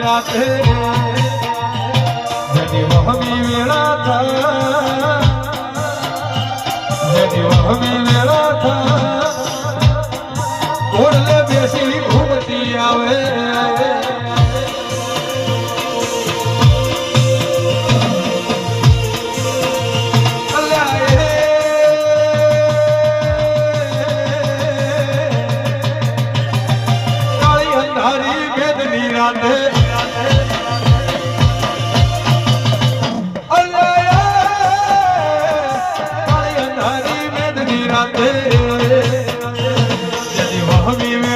રાતે જેની વહમી વેળા થા જેની વહમી વેળા થા ઓળલે બેસી ઘૂમતી આવે રાતે જેની વહમી